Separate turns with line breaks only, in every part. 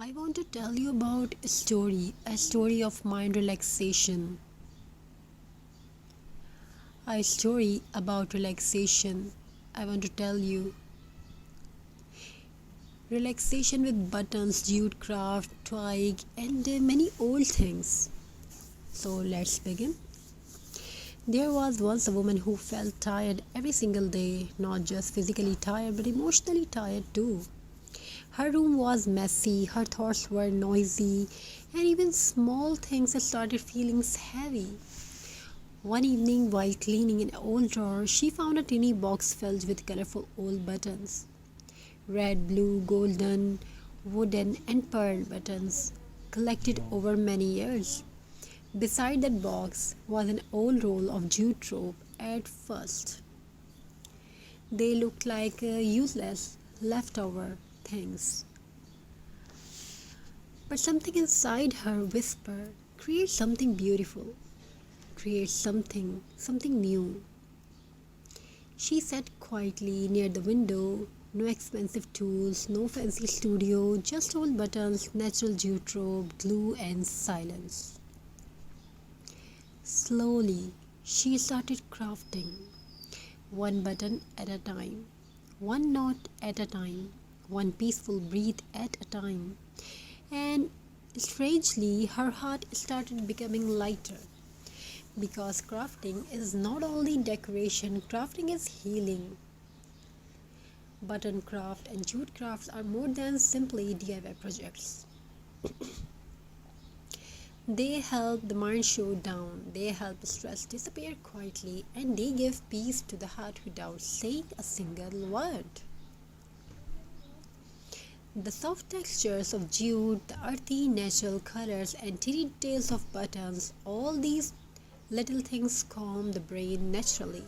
I want to tell you about a story of mind relaxation. A story about relaxation. I want to tell you relaxation with buttons, jute craft, twig, and many old things. So let's begin. There was once a woman who felt tired every single day, not just physically tired but emotionally tired too. Her room was messy, her thoughts were noisy, and even small things started feeling heavy. One evening, while cleaning an old drawer, she found a tiny box filled with colorful old buttons: red, blue, golden, wooden, and pearl buttons, collected over many years. Beside that box was an old roll of jute rope. At first, they looked like useless, leftover things. But something inside her whispered, create something beautiful, create something new. She sat quietly near the window, no expensive tools, no fancy studio, just old buttons, natural jute rope, glue, and silence. Slowly, she started crafting, one button at a time, one knot at a time, one peaceful breath at a time. And strangely, her heart started becoming lighter because crafting is not only decoration, crafting is healing. Button craft and jute crafts are more than simply DIY projects. They help the mind show down, they help stress disappear quietly, and they give peace to the heart without saying a single word. The soft textures of jute, the earthy natural colors, and teeny details of buttons, all these little things calm the brain naturally.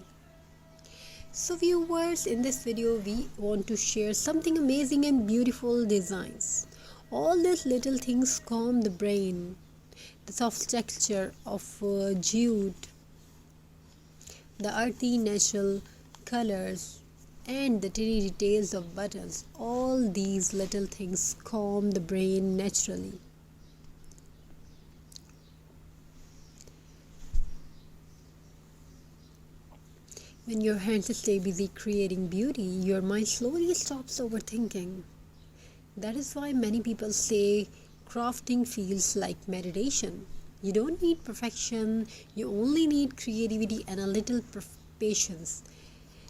So viewers, in this video we want to share something amazing and beautiful designs. All these little things calm the brain. The soft texture of jute, the earthy natural colors, and the tiny details of buttons, all these little things calm the brain naturally. When your hands stay busy creating beauty, your mind slowly stops overthinking. That is why many people say crafting feels like meditation. You don't need perfection, you only need creativity and a little patience.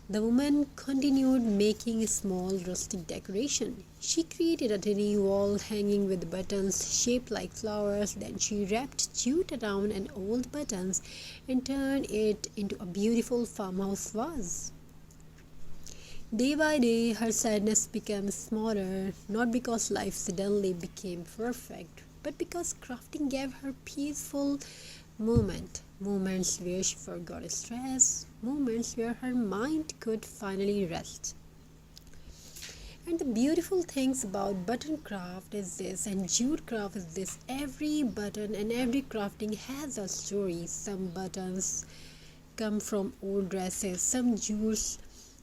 The woman continued making a small rustic decoration. She created a tiny wall hanging with buttons shaped like flowers. Then she wrapped jute around an old buttons and turned it into a beautiful farmhouse vase. Day by day, her sadness became smaller, not because life suddenly became perfect, but because crafting gave her peaceful moments where she forgot stress, moments where her mind could finally rest. And the beautiful things about button craft is this, and jute craft is this: every button and every crafting has a story. Some buttons come from old dresses, some jutes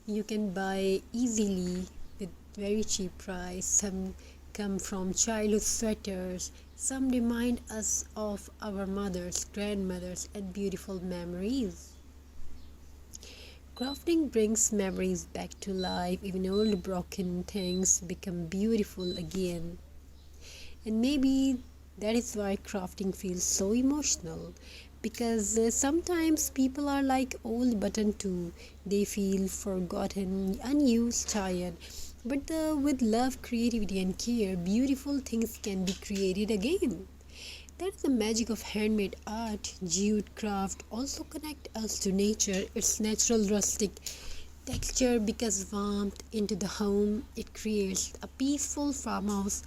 you can buy easily with very cheap price, some come from childhood sweaters, some remind us of our mothers, grandmothers, and beautiful memories. Crafting brings memories back to life. Even old broken things become beautiful again. And maybe that is why crafting feels so emotional, because sometimes people are like old button too. They feel forgotten, unused, tired. But with love, creativity, and care, beautiful things can be created again. That's the magic of handmade art. Jute craft also connect us to nature. Its natural rustic texture because warmth into the home. It creates a peaceful farmhouse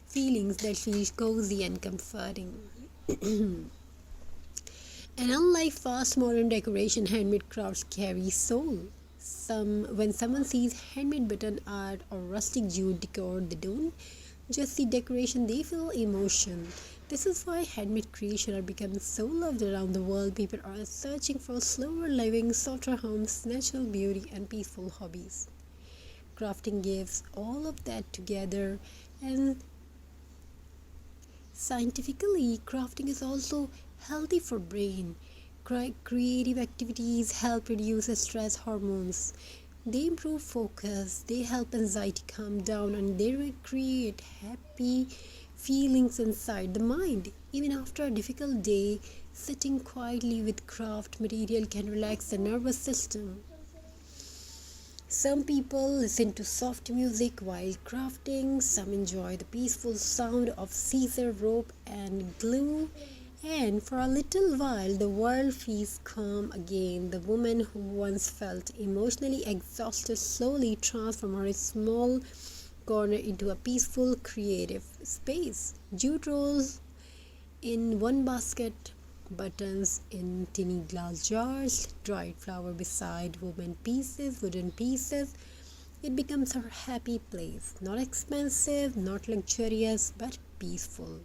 feelings that feel cozy and comforting. And unlike fast modern decoration, handmade crafts carry soul. When someone sees handmade button art or rustic jute decor, they don't just see decoration, they feel emotion. This is why handmade creation are becoming so loved around the world. People are searching for slower living, softer homes, natural beauty, and peaceful hobbies. Crafting gives all of that together, and Scientifically, crafting is also healthy for brain. Creative activities help reduce stress hormones. They improve focus, they help anxiety calm down, and they create happy feelings inside the mind. Even after a difficult day, sitting quietly with craft material can relax the nervous system. Some people listen to soft music while crafting, some enjoy the peaceful sound of scissor, rope, and glue, and for a little while the world feels calm again. The woman who once felt emotionally exhausted slowly transforms her small corner into a peaceful creative space. Jute rolls in one basket, buttons in tiny glass jars, dried flower beside wooden pieces. It becomes her happy place. Not expensive, not luxurious, but peaceful.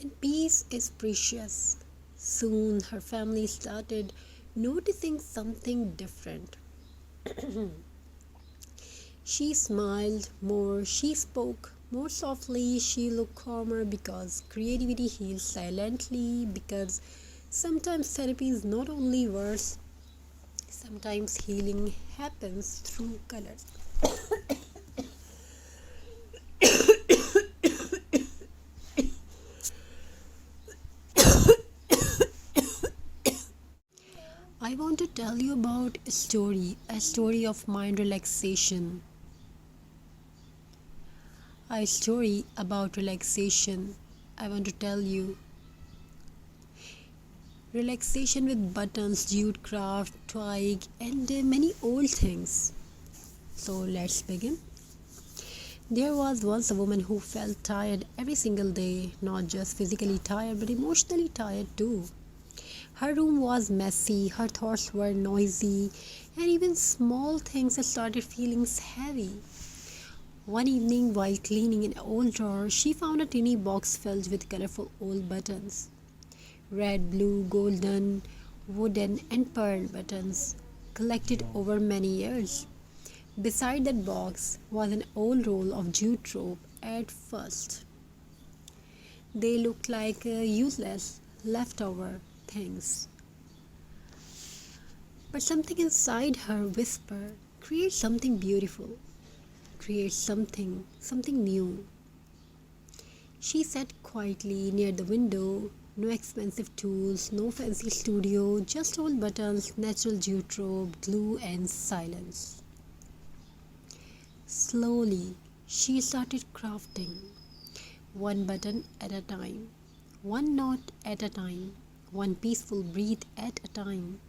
And peace is precious. Soon her family started noticing something different. She smiled more, she spoke more softly, she looked calmer because creativity heals silently. Because sometimes therapy is not only words, sometimes healing happens through colors. I want to tell you about a story of mind relaxation. A story about relaxation. I want to tell you relaxation with buttons, jute craft, twig, and many old things. So let's begin. There was once a woman who felt tired every single day, not just physically tired but emotionally tired too. Her room was messy, her thoughts were noisy, and even small things started feeling heavy. One evening, while cleaning an old drawer, she found a tiny box filled with colorful old buttons. Red, blue, golden, wooden, and pearl buttons, collected over many years. Beside that box was an old roll of jute rope. At first, they looked like useless, leftover things. But something inside her whispered, create something beautiful, create something new. She sat quietly near the window, no expensive tools, no fancy studio, just old buttons, natural jute rope, glue, and silence. Slowly, she started crafting, one button at a time, one knot at a time, one peaceful breath at a time.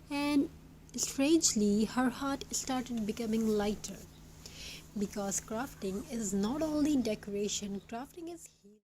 And strangely, her heart started becoming lighter because crafting is not only decoration, crafting is healing.